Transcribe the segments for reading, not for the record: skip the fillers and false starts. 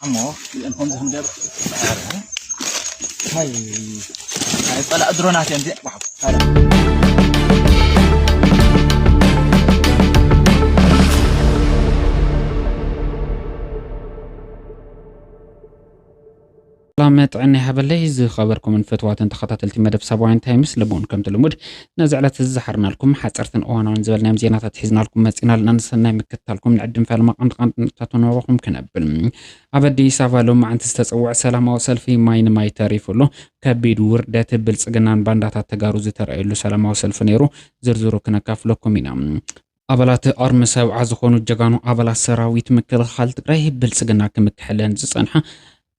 عمو لأنهم ذهم جاب هاي طلع درونات ينزل واحد لامت عني هبلي زي خبركم من فتوات تخطت مدب سبعين تايمس لبون كم تلمود نزعلت الزحرنا لكم حصرتن اوانا ونزبلنا مزينات تحزنا لكم مسئنا لنا نسنا مكتالكم نعدم فالما تتنوغكم كنبل عبدي سافالو مع انت تستوع سلام وصل في ماين ماي تاريف له كبيد وردات بلصقنان باندات تغارو زترأيلو سلام وصل فنيرو زرزرو كنكافلكم ينا أبلات أرم سبعة زخونو جغانو أبلات سراويت مكل خالت تقرأي بلصقنا كمكحلان زصنحا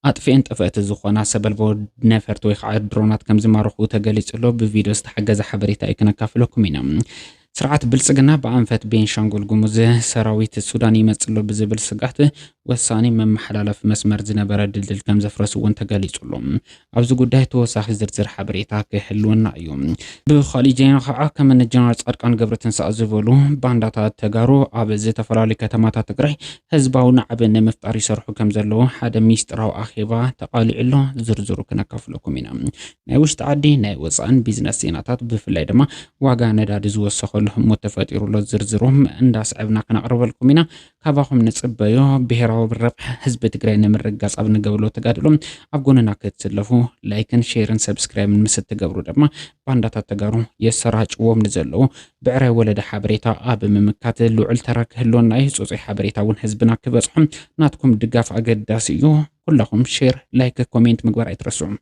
أطفي أنت فأت الزخانة سبب بود نفرت ويخع درونات كم زي ما روحو تجلس له بفيديو استحجز حبريتا إكنا كافلكم هنا سرعة بلصقنا بعنفت بين شانغول جموز سراويت السوداني مثله بزبل سقعت والثاني من محلال في مسمر زنبرة دلدل كم زفرس وانت جالس لهم أبز قدها توسخ زرزر حبريتا كحلونا يوم بخالجين خاء كم من الجنرال أركان قبرتن سأزفلو بانداتا تجارو أبز تفرالي كتماتا تجري هزباونا عبن مفتاري سرحو كم زلو حدا ميستراو أخيبا تقالي له زرزرو كنا كفلكم هنا ناوش تعدي ناوزان بيزنس سيناتات بفلايدما واقع نداد زوسخل متفاتيرو لزرزروم انداس عبنا كنقرب لكم هنا كاباهم نصبيو بهراو بالربح حزب تግራይ ንምርጋጽ ኣብ ንገብሎ ተጋድሎም ኣብ ጎንና ክትስለፉ ላይክን ሼርን ሰብስክራይብን ምስ ትገብሩ ድማ ባንዳታት ተጋሩ የሰራጭዎም ንዘለው ብዕራይ ወለደ ሓበሬታ ኣብ ምምካት ልዑል ተራ ክህልወና ይጾጽ ሓበሬታ እውን ህዝብና ክበጽሖም ናትኩም ድጋፍ ኣገዳሲ እዩ ኩላኹም ሼር ላይክ ኮሜንት ምግባር ኣይትረሱም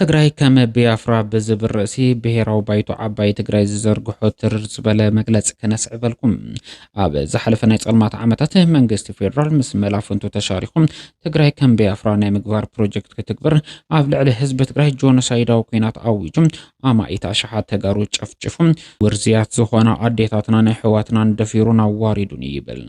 تግራይ ከም ቢያፍራ ብዝብል ርእሲ ብሄራዊ ባይቶ ዓባይ ትግራይ ዝዘርግሖ ትርጽ በለ መግለጽ ከነስዕበልኩም ኣብ ዝሓለፈ ናይ ጸልማት ዓመታት መንግስቲ ፌደራል ምስ መላፍንቱ ተሻሪኹም ትግራይ ከም ቢያፍራ ናይ ምግባር ፕሮጀክት ክትግበር ኣብ ልዕሊ ህዝቢ ትግራይ ጆኖሳይዳዊ ኩናት ኣዊጁ ኣማኢት ኣሽሓት ተጋሩ ጨፍጭፉም ወርዝያት ዝኾነ ኣዴታትና ናይ ሕዋትና ደፊሩን ኣዋሪዱን ይብል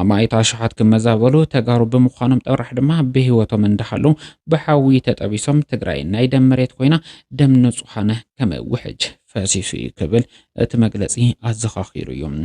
ኣማኢት ኣሽሓት ክመዛበሉ ተጋሩ ብምዃኖም ጥራሕ ድማ ብህይወቶም እንዳሃሉ ብሓዊ ተጠቢሶም ትግራይ ናይ مريت كوينا دم نصحانه كما وحج فاسيسي كبل اتمقلسي ازخاخيرو يوم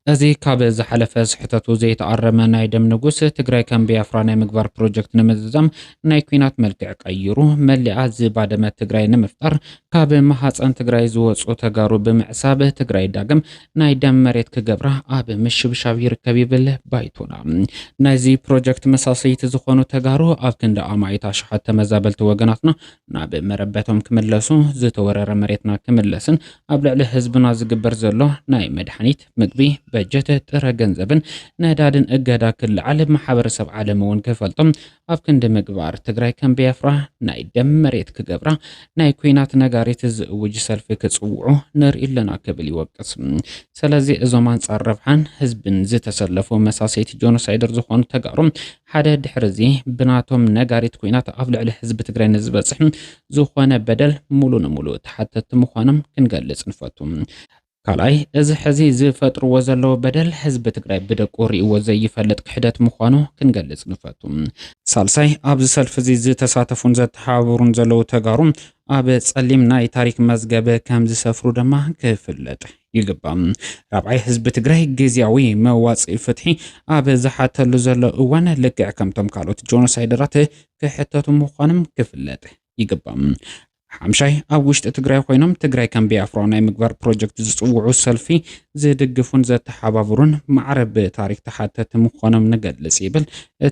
أزي كابل زحلف صحتو زي تعرم ناي دم نقص تجري كان بيافرانا مقبار بروجكت نمزم ناي كوينات ملكع قيرو ملي عز بعد ما تجري نمفتر كابل محاص ان تجري زوص تجارب بمعسابه تجري داقم ناي دم مريت كجبره اب مش بشاوير كبيبل بايتونا ناي زي بروجكت مساسيت زخونو تجارو اب كند امايتا شحات تمزابلت وغناتنا ناب مربتهم كملسو زتورر مريتنا كملسن ابلع لحزبنا زغبر زلو ناي مدحنيت مغبي بجت ترى جنزبن نادادن اجدا كل عالم محبرسب عالمون كفلطم اب كند مغبار تግራይ كم بيافرا ناي دم مريت كغبرا ناي كوينات نغاريت زوج سلف كصوعو نر إلنا كبل يوقس سلازي ازومان صرفحان حزبن زتسلفو مساسيت جونوسايدر زخون تغارم حدا دحرزي بناتهم نغاريت كوينات افلع لحزب تግራይ نزبصح زخونه بدل مولو تحتت مخانم كنغلص نفتم كالاي از حزي زفتر وزلو بدل حزب تግራይ بدقوري وزي يفلط كحدت مخانو كنغلص نفتم سالساي ابز سلف زي تساتفون زتحاورون زلو تغارم اب صليم ناي تاريخ مزغبه كم زسفرو دما كفلط يغبام رابعي حزب تግራይ غزياوي مواصي فتحي اب زحاتلو زلو وانا لقع كمتم كالوت جونوسايدرات كحتتو مخانم كفلط يغبام حمشاي أوشت تجري خوينم تجري كان بيافرانا مقبر بروجكت زوعو سلفي زدقفون زت حبابرون معرب تاريخ تحت مخانم نقد لسيبل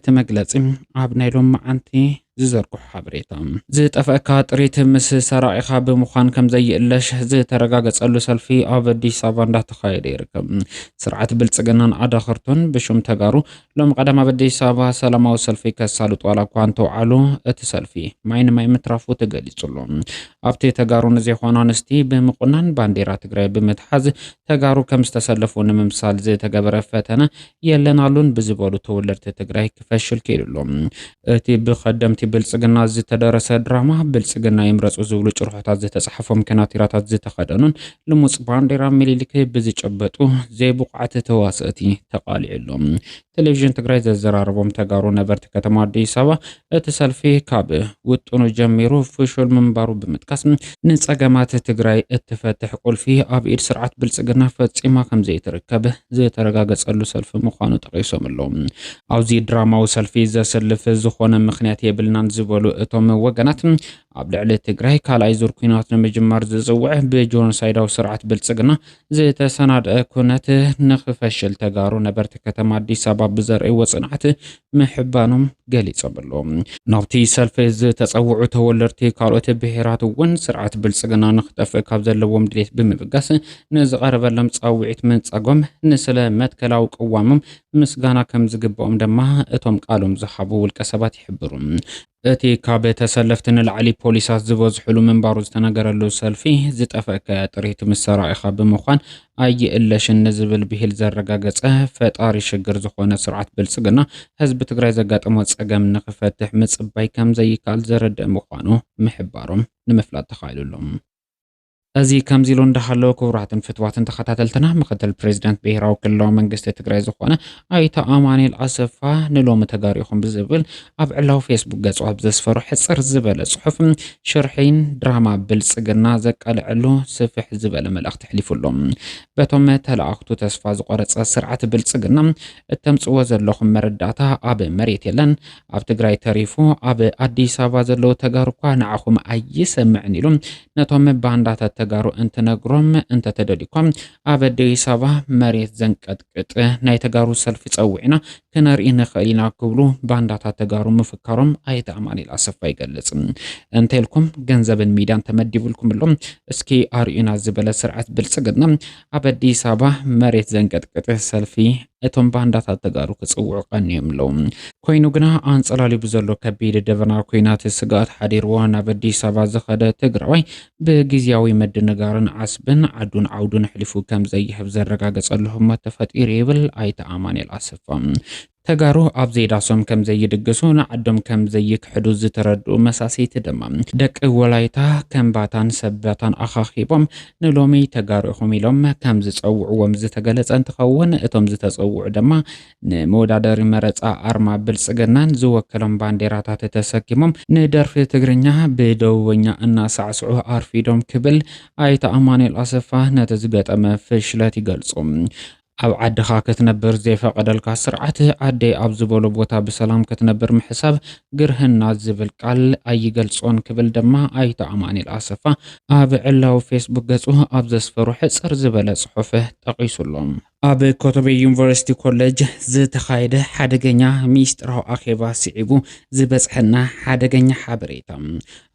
تمقلصم عبنايلهم معنتي زرقو حبريتام زي تفاكا طريت مس سرائخا بمخان كم زي إلاش زي ترقاقصلو سلفي أبدي سابان دا تخايد يركم سرعة بلصقنان أداخرتون بشم تغارو لهم قدم أبدي سابا سلاماو سلفي كسالو طوالا كوانتو عالو اتسلفي ماين ماي مترافو تقليصلو أبتي تغارو نزي خوانا نستي بمقنان بانديرا تغراي بمتحز تغارو كم استسلفو نممسال زي تغبر فتنا يلنالون بزبالو تولرت تغراي كفشل كيرلو اتي بخدمتي ብልጽግና ዝተደረሰ ድራማ ብልጽግና ይምረጹ ዝብሉ ጭርሖታት ዝተጻሕፎም ከናቲራታት ዝተኸደኑን ልሙጽ ባንዴራ ምኒልክ ብዝጨበጡ ዘይብቕዓት ተዋስእቲ ተቓሊዕሎም ቴሌቪዥን ትግራይ ዘዘራረቦም ተጋሩ ነበርቲ ከተማ አዲስ አበባ እቲ ሰልፊ ካብ ውጥኑ ጀሚሩ ፍሹል ምንባሩ ብምጥቃስ ንጸገማት ትግራይ እትፈትሕ ቁልፊ ኣብ ኢድ ስርዓት ብልጽግና ፈጺማ ከም ዘይትርከብ ዝተረጋገጸሉ ሰልፊ ምዃኑ ጠቒሶም ኣለዎም። ኣብዚ ድራማዊ ሰልፊ ዘሰልፍ ዝኾነ ምኽንያት የብልናን ዝበሉ እቶም ወገናት ኣብ ልዕሊ ትግራይ ካልኣይ ዙር ኩናት ንምጅማር ዝጽውዕ ብጆኖሳይዳዊ ስርዓት ብልጽግና ዝተሰናድአ ኩነት ንኽፈሽል ተጋሩ ነበርቲ ከተማ አዲስ አበባ ብዘርእይዎ ጽንዓት ምሕባኖም ገሊጾም ኣለዎም። ናብቲ ሰልፊ ዝተጸውዑ ተወለድቲ ካልኦት ብሄራት እውን ስርዓት ብልጽግና ንኽጠፍእ ካብ ዘለዎም ድሌት ብምብጋስ ንዝቐረበሎም ጻውዒት ምንጻጎም ንስለ መትከላዊ ቅዋሞም ምስጋና ከም ዝግብኦም ድማ እቶም ቃሎም ዝሃቡ ውልቀ ሰባት ይሕብሩ። እቲ ካብ ተሰለፍቲ ንላዕሊ ፖሊሳት ዝበዝሕሉ ምንባሩ ዝተነገረሉ ሰልፊ ዝጠፈአከ ጥሪት ምስ ሰራኢኻ ብምዃን ኣይእለሽን ንዝብል ብሂል ዘረጋገጸ ፈጣሪ ሽግር ዝኾነ ስርዓት ብልጽግና ህዝቢ ትግራይ ዘጋጠሞ ጸገም ንኽፈትሕ ምጽባይ ከም ዘይከኣል ዘረድእ ምዃኑ ምሕባሮም ንምፍላጥ ተኻኢሉሎም። እዚ ከምዚ ኢሉ እንዳሃለወ ክቡራትን ፍትዋትን ተኸታተልትና ምክትል ፕሬዚዳንት ብሄራዊ ክልላዊ መንግስቲ ትግራይ ዝኾነ ኣይተ ኣማኑኤል ኣሰፋ ንሎሚ ተጋሪኹም ብዝብል ኣብ ዕላዊ ፌስቡክ ገጹ ኣብ ዘስፈሩ ሕፅር ዝበለ ጽሑፍ ሽርሒን ድራማ ብልጽግና ዘቃልዐሉ ስፍሕ ዝበለ መልእኽቲ ሕሊፉሎም በቶም ተላእኽቱ ተስፋ ዝቆረፀ ስርዓት ብልጽግና እተምጽዎ ዘለኹም መረዳእታ ኣብ መሬት የለን ኣብ ትግራይ ተሪፉ ኣብ ኣዲስ አበባ ዘለዉ ተጋሩ እኳ ንዓኹም ኣይሰምዕን ኢሉ ነቶም ባንዳታት ተጋሩ እንትነግሮም እንተተደዲኮም ኣብ አዲስ አበባ መሬት ዘንቀጥቅጥ ናይ ተጋሩ ሰልፊ ጸውዒና ክነርኢ ንኽእል ኢና ክብሉ ባንዳታት ተጋሩ ምፍካሮም ኣይተ ኣማኑኤል ኣሰፋ ይገልጽ። እንተልኩም ገንዘብን ሚድያን ተመዲብልኩም ብሎም እስኪ ኣርዩና ዝበለ ስርዓት ብልጽግና ኣብ አዲስ አበባ መሬት ዘንቀጥቅጥ ሰልፊ እቶም ባንዳታት ተጋሩ ክጽውዑ ቀኒዮም ኣለዉ። ኮይኑ ግና ኣንጸላልዩ ብዘሎ ከቢድ ደበና ኩናት ስጋኣት ሓዲርዎ ናብ አዲስ አበባ ዝኸደ ትግራዋይ ብጊዜያዊ ምድንጋርን ዓስብን ዓዱን ዓውዱን ሕሊፉ ከም ዘይሕብ ዘረጋገጸሉ ህሞት ተፈጢሩ ይብል ኣይተ ኣማኑኤል ኣሰፋ። ተጋሩ ኣብ ዘይዳሶም ከም ዘይድግሱ ንዓዶም ከም ዘይክሕዱ ዝተረድኡ መሳሰይቲ ድማ ደቂ ወላይታ ከምባታን ሰባታን ኣኻኺቦም ንሎሚ ተጋሩ ኢኹም ኢሎም ከም ዝጸውዕዎም ዝተገለጸ እንትኸውን እቶም ዝተጸውዑ ድማ ንመወዳደሪ መረፃ ኣርማ ብልጽግናን ዝወከሎም ባንዴራታት ተሰኪሞም ንደርፊ ትግርኛ ብደቡብኛ እናሳዕስዑ ኣርፊዶም ክብል ኣይተ ኣማኑኤል ኣሰፋ ነቲ ዝገጠመ ፍሽለት ይገልጹ። ኣብ ዓድኻ ክትነብር ዘይፈቀደልካ ስርዓት ዓደይ ኣብ ዝበሎ ቦታ ብሰላም ክትነብር ምሕሳብ ግርህና ዝብል ቃል ኣይገልጾን ክብል ድማ ኣይተ ኣማኑኤል ኣሰፋ ኣብ ዕላዊ ፌስቡክ ገጹ ኣብ ዘስፈሩ ሕፅር ዝበለ ጽሑፍ ጠቒሱሎም። ኣብ ኮተቤ ዩኒቨርሲቲ ኮሌጅ ዝተኻየደ ሓደገኛ ሚስጥራዊ ኣኼባ ስዒቡ ዝበጽሐና ሓደገኛ ሓበሬታ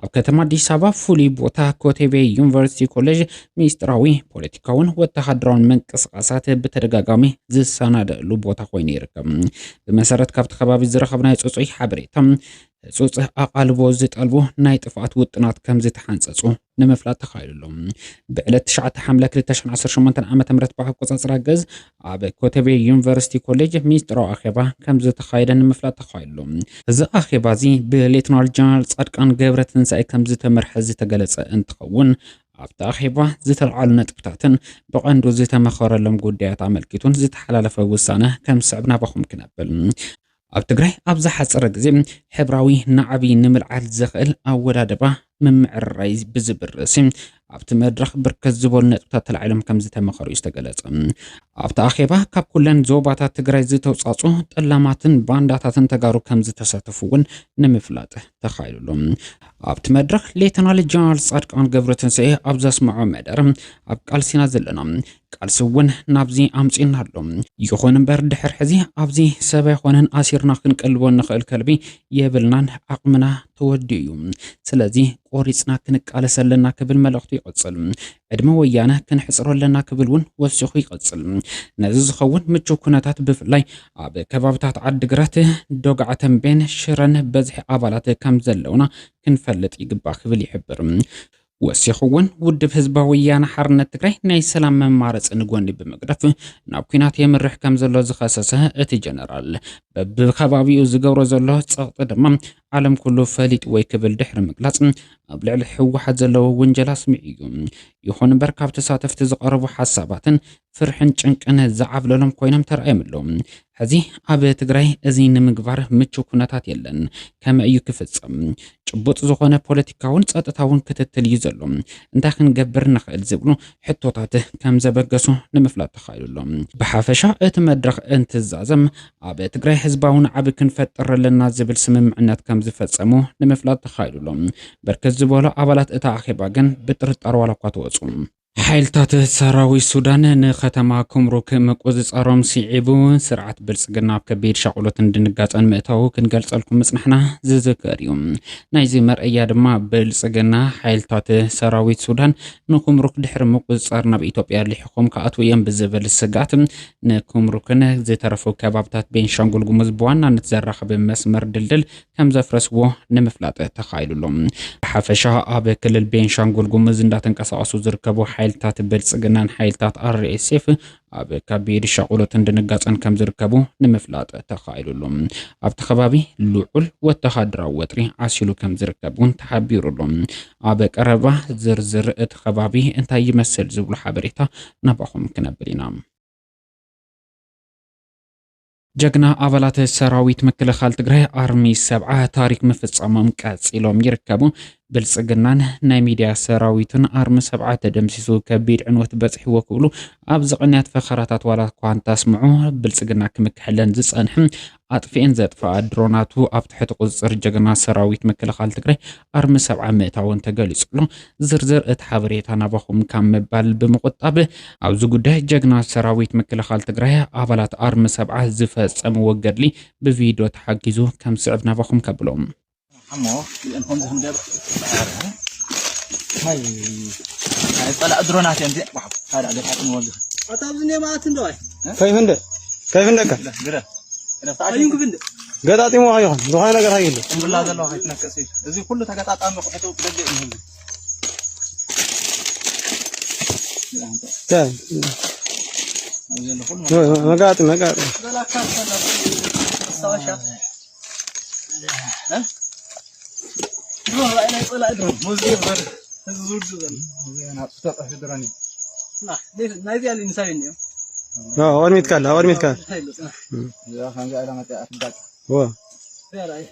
ኣብ ከተማ አዲስ አበባ ፍሉይ ቦታ ኮተቤ ዩኒቨርሲቲ ኮሌጅ ሚስጥራዊ ፖለቲካውን ወተሃደራውን ምንቅስቃሳት ብተደጋጋሚ ዝሰናደሉ ቦታ ኮይኑ ይርከብ። ብመሰረት ካብቲ ከባቢ ዝረኸብናይ ጽጹይ ሓበሬታ ጽጹህ ኣቓልቦ ዝጠልቡ ናይ ጥፍኣት ውጥናት ከም ዝተሓንጸጹ ንምፍላጥ ተኻኢሉሎም። ብዕለት 9 ሓምለ 2018 ዓ.ም ብኣቆጻጽራ ገዝ ኣብ ኮተቤ ዩኒቨርሲቲ ኮሌጅ ሚስጥራዊ ኣኼባ ከም ዝተኻየደ ንምፍላጥ ተኻኢሉሎም። እዚ ኣኼባ እዚ ብሌተናል ጀነራል ጻድቃን ገብረትንሳኤ ከም ዝተመርሐ ዝተገለጸ እንትኸውን ኣብቲ ኣኼባ ዝተልዓሉ ነጥብታትን ብቐንዱ ዝተመኸረሎም ጉዳያት ኣመልኪቱን ዝተሓላለፈ ውሳነ ከም ስዕብ ናባኹም ክነብል ኣብ ትግራይ ኣብ ዝሓፀረ ግዜ ሕብራዊ ንዓቢ ንምልዓል ዝኽእል ኣወዳድባ ምምዕርራይ ብዝብል ርእሲ ኣብቲ መድረኽ ብርከት ዝበሉ ነጥብታት ተላዒሎም ከም ዝተመኸሩ ዝተገለጸ። ኣብቲ ኣኼባ ካብ ኩለን ዞባታት ትግራይ ዝተውጻጹ ጠላማትን ባንዳታትን ተጋሩ ከም ዝተሳተፉ እውን ንምፍላጥ ተኻኢሉሎም። ኣብቲ መድረኽ ሌተናል ጀነራል ጻድቃን ገብረትንሳኤ ኣብ ዘስምዖ መደር ኣብ ቃልሲና ዘለና ቃልሲ እውን ናብዚ ኣምፂና ኣሎ። ይኹን እምበር ድሕሪ ሕዚ ኣብዚ ሰብ ኣይኮነን ኣሲርና ክንቀልቦ ንኽእል ከልቢ የብልናን ዓቕምና ተወዲኡ እዩ። ስለዚ ቆሪፅና ክንቃለስ ኣለና ክብል መልእኽቱ ይቕጽል። ዕድመ ወያነ ክንሕፅሮ ኣለና ክብል እውን ወሲኹ ይቕጽል። ነዚ ዝኸውን ምቹው ኩነታት ብፍላይ ኣብ ከባብታት ዓዲግራት፣ ዶግዓ፣ ተንቤን፣ ሽረን በዝሒ ኣባላት ከም ዘለውና ክንፈልጥ ይግባእ ክብል ይሕብር። ወሲኹ እውን ውድብ ህዝባዊ ወያነ ሓርነት ትግራይ ናይ ሰላም መማረፂ ንጎኒ ብምግዳፍ ናብ ኩናት የምርሕ ከም ዘሎ ዝኸሰሰ እቲ ጀነራል በብከባቢኡ ዝገብሮ ዘሎ ፀቕጢ ድማ ዓለም ኩሉ ፈሊጥ ወይ ክብል ድሕሪ ምግላጽ ኣብ ልዕሊ ሕወሓት ዘለዎ ወንጀላ ስሚዕ እዩ ይኹን እምበር ካብ ተሳተፍቲ ዝቐረቡ ሓሳባትን ፍርሕን ጭንቅን ዝዓብለሎም ኮይኖም ተረኣዮም ሕዚ ኣብ ትግራይ እዚ ንምግባር ምቹው ኩነታት የለን ከመ እዩ ክፍጸም ጭቡጥ ዝኾነ ፖለቲካውን ጸጥታውን ክትትል እዩ ዘሎ እንታይ ክንገብር ንኽእል ዝብሉ ሕቶታት ከም ዘበገሱ ንምፍላጥ ተኻይሉሎም ብሓፈሻ እቲ መድረኽ እንትዛዘም ኣብ ትግራይ ህዝባውን ዓብ ክንፈጥር ኣለና ዝብል ስምምዕነት ከም ዝፈጸሙ ንምፍላጥ ተኻይሉሎም በርከት ዝበሉ ኣባላት እታ ኣኼባ ግን ብጥርጣር ዋላ እኳ ተወጹ ሓይልታት ሰራዊት ሱዳን ንከተማ ኩምሩክ ምቁጽጻሮም ሲዒቡ ስርዓት ብልጽግና ኣብ ከቢድ ሻቁሎትን ድንጋጸን ምእታው ክንገልጸልኩም ምጽናሕና ዝዝከር እዩ ናይዚ መርአያ ድማ ብልጽግና ሓይልታት ሰራዊት ሱዳን ንኩምሩክ ድሕሪ ምቁጽጻር ናብ ኢትዮጵያ ልሒቆም ከኣትው እዮም ብዝብል ስጋት ንኩምሩክን ዝተረፉ ከባብታት ቤንሻንጉል ጉሙዝ ብዋናነት ዘራኸበ መስመር ድልድል ከም ዘፍረስዎ ንምፍላጥ ተኻይሉሎም ብሓፈሻ ኣብ ክልል ቤንሻንጉል ጉሙዝ እንዳተንቀሳቀሱ ዝርከቡ ሓይልታት ብልጽግናን ሓይልታት RSF ኣብ ከቢድ ሻቁሎትን ድንጋጸን ከም ዝርከቡ ንምፍላጥ ተኻይሉሎም ኣብቲ ከባቢ ልዑል ወተሃደራዊ ወጥሪ ዓሲሉ ከም ዝርከቡን ተሓቢሩሎም ኣብ ቀረባ ዝርዝር እቲ ከባቢ እንታይ ይመስል ዝብሉ ሓበሬታ ናባኹም ክነብል ኢና ጀግና አባላት ሰራዊት መከላኸል ትግራይ አርሚ 7 ታሪክ መፈጸሞም ቀጽሎም ይርከቡ ብልጽግናን ናይ ሚዲያ ሰራዊትን አርሚ 7 ተደምሲሱ ከቢድ ዕንወት በጽሕዎ ክብሉ ኣብ ዝቕንያት ፈኸራታት ዋላ ኳንታ ስምዑ ብልጽግና ክምክሕለን ዝጸንሕ ኣጥፊኤን ዘጥፋ ድሮናቱ ኣብ ትሕቲ ቁጽር ጀግና ሰራዊት መከላኸል ትግራይ አርሚ 7 ምእታውን ተገሊጹሎ ዝርዝር እቲ ሓበሬታ ናባኹም ካብ ምባል ብምቁጣብ ኣብዚ ጉዳይ ጀግና ሰራዊት መከላኸል ትግራይ ኣባላት አርሚ 7 ዝፈጸምዎ ገድሊ ብቪድዮ ተሓጊዙ ከም ስዕብ ናባኹም ከብሎም حمو لأنهم ذهن جاب هاي طلع درونات ينزع واحد هذا على حق موجه أتابعني ما تندوي كيف هندك قدر أنا بتاعي أيونك بند قطعتي مو هاي روحي لك هاي له الحمد لله الله يتنكسي إذا كله تقطعت أنا قطعته بدل إنهم تمام ما قاعد لا كان السواشة ها والله أنا طلع درون موزي بر زور زور أنا بتطلع في دراني لا ليش نايدي على الإنسان اليوم أول ميتكال يا خان جاي لما تأكد هو فيها رأي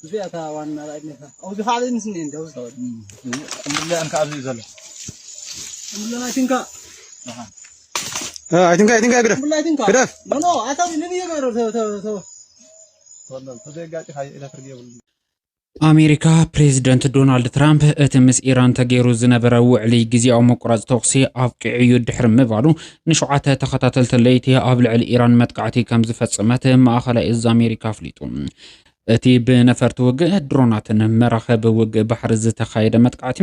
فيها تاوان رأي نفسه أو دفاع على الإنسان ده الحمد لله أنا كأبزي زله الحمد لله تنكا I think أقدر الحمد لله تنكا كده no أتابعني نبي يقدر تو والله تدي قاعد هاي إلى فرقة ኣሜሪካ ፕሬዝደንት ዶናልድ ትራምፕ እቲ ምስ ኢራን ተገይሩ ዝነበረ ውዕሊ ግዚያዊ መቁራጽ ተኽሲ ኣብቂዕዩ ድሕሪ ምባሉ ንሸውዓተ ተኸታተልቲ ለይቲ ኣብ ልዕሊ ኢራን መጥቃዕቲ ከም ዝፈጸመት ማእኸላይ እዝ ኣሜሪካ ኣፍሊጡ እቲ ብነፈርቲ ውግእ ድሮናትን መራኸቢ ውግእ ባሕሪ ዝተኻየደ መጥቃዕቲ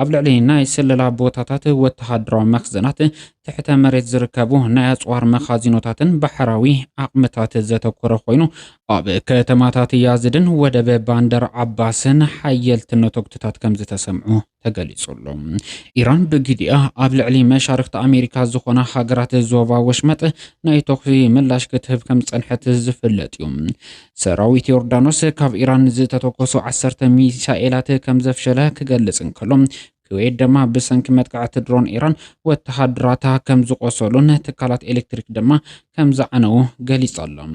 ኣብ ልዕሊ ናይ ስለላ ቦታታት ወተሃደራዊ መኽዘናት ትሕተ መሬት ዝርከቡ ናይ ኣጽዋር መኻዚኖታትን ባሕራዊ ኣቕምታት ዘተኮረ ኮይኑ ኣብ ከተማታት ያዝድን ወደበ ባንደር ዓባስን ሓየልቲ ነቶክትታት ከም ዝተሰምዑ ተገሊጹሎም ኢራን ብግዲኣ ኣብ ልዕሊ መሻርክቲ ኣሜሪካ ዝኾና ሃገራት ዞባ ወሽመጥ ናይ ተኽሲ ምላሽ ክትህብ ከም ጸንሐት ዝፍለጥ እዩ ሰራዊት ዮርዳኖስ ካብ ኢራን ዝተተኮሱ 10 ሚሳኤላት ከም ዘፍሸለ ክገልጽ እንከሎ ኩዌት ድማ ብሰንኪ መጥቃዕቲ ድሮን ኢራን ወተሃደራታ ከም ዝቆሰሉን ትካላት ኤሌክትሪክ ድማ ከም ዝዓነው ገሊጾሎም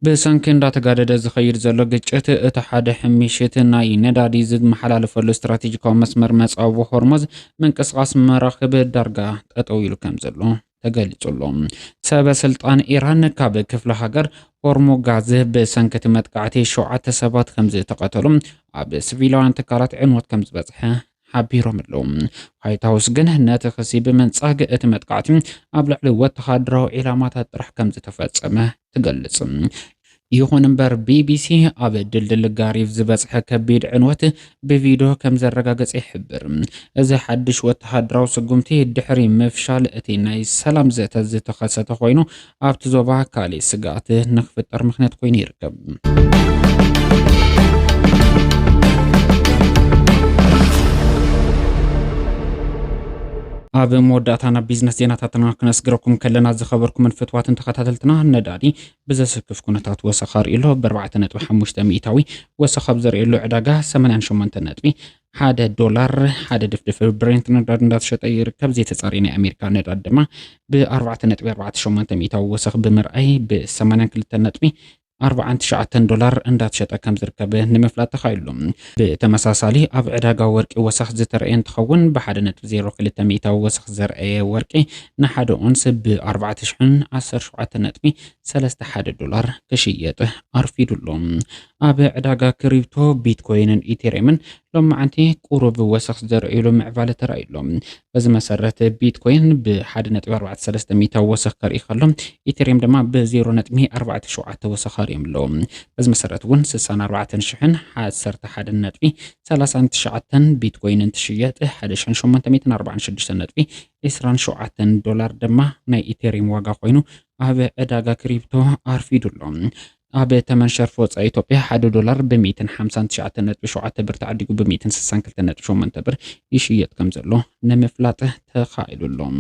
ብሰንኪ እንዳተጋደደ ዝኸይድ ዘሎ ግጭት እቲ ሓደ ሕሚሽት ናይ ነዳዲ ዝመሓላለፈሉ ስትራቴጂካዊ መስመር መጻወ ሆርሙዝ ምንቅስቓስ መራኸቢ ዳርጋ ጠጠው ኢሉ ከም ዘሎ ተገሊጹሎም ሰበስልጣን ኢራን ካብ ክፍለ ሃገር ሆርሙጋዝ ብሰንኪ መጥቃዕቲ 7 ሰባት ከም ዝተቐተሉ ኣብ ሲቪላውያን ትካላት ዕንወት ከም ዝበጽሐ ሓቢሮም ኣለዉ ዋይት ሃውስ ግን ነቲ ክሲ ብምንጻግ እቲ መጥቃዕቲ ኣብ ልዕሊ ወተሃደራዊ ዒላማታት ጥራሕ ከም ዝተፈጸመ ትገልጽ ይኹን እምበር ቢቢሲ ኣብ ድልድል ጋሪፍ ዝበጽሐ ከቢድ ዕንወት ብቪድዮ ከም ዘረጋገጸ ይሕብር እዚ ሓድሽ ወተሃደራዊ ስጉምቲ ድሕሪ ምፍሻል እቲ ናይ ሰላም ዘተ ዝተኸሰተ ኮይኑ ኣብቲ ዞባ ካልእ ስጋኣት ንኽፍጠር ምኽንያት ኮይኑ ይርከብ ኣብ መወዳእታና ቢዝነስ ዜናታትና ክነስግረኩም ከለና ዝኸበርኩም ፍትዋትን ተኸታተልትና ነዳዲ ብዘስክፍ ኩነታት ወሰኸ ርኢሎ ብ4.5 ሚእታዊ ወሰኸ ዘርእየሉ ዕዳጋ 88 $1 ሓደ ድፍድፍ ብሬንት ነዳዲ እንዳተሸጠ ይርከብ። ዘይተጻረየ ናይ ኣሜሪካ ነዳዲ ድማ ብ4.48 ሚእታዊ ወሰኽ ብምርኣይ ብ82.49 እንዳተሸጠ ከም ዝርከብ ንምፍላጥ ተኻኢሉ። ብተመሳሳሊ ኣብ ዕዳጋ ወርቂ ወሰኽ ዝተረኣየ እንትኸውን ብ1.02 ሚእታዊ ወሰኽ ዘርአየ ወርቂ ንሓደ ኦንስ ብ4017.31 ክሽየጥ ኣርፊዱሎ። ኣብ ዕዳጋ ክሪፕቶ ቢትኮይንን ኢቴሪየምን ሎማዓንቲ ቁሩብ ወሰኽ ዘርእየሉ ምዕባለ ተራእዩሎም። በዚ መሰረት ቢትኮይን ብ1.43 ሚእታዊ ወሰኽ ከርኢ ከሎ ኢቴሪየም ድማ ብ0.47 ወሰኽ ከርእየምሎ። በዚ መሰረት እውን 64,011.39 ቢትኮይንን ትሽየጥ $1846.27 ድማ ናይ ኢቴሪየም ዋጋ ኮይኑ ኣብ ዕዳጋ ክሪፕቶ ኣርፊዱሎ። ኣብ ተመን ሸርፍ ወፃኢ ኢትዮጵያ $1 ብ159.7 ብር ተዓዲጉ ብ162.8 ብር ይሽየጥ ከም ዘሎ ንምፍላጥ ተኻኢሉሎም።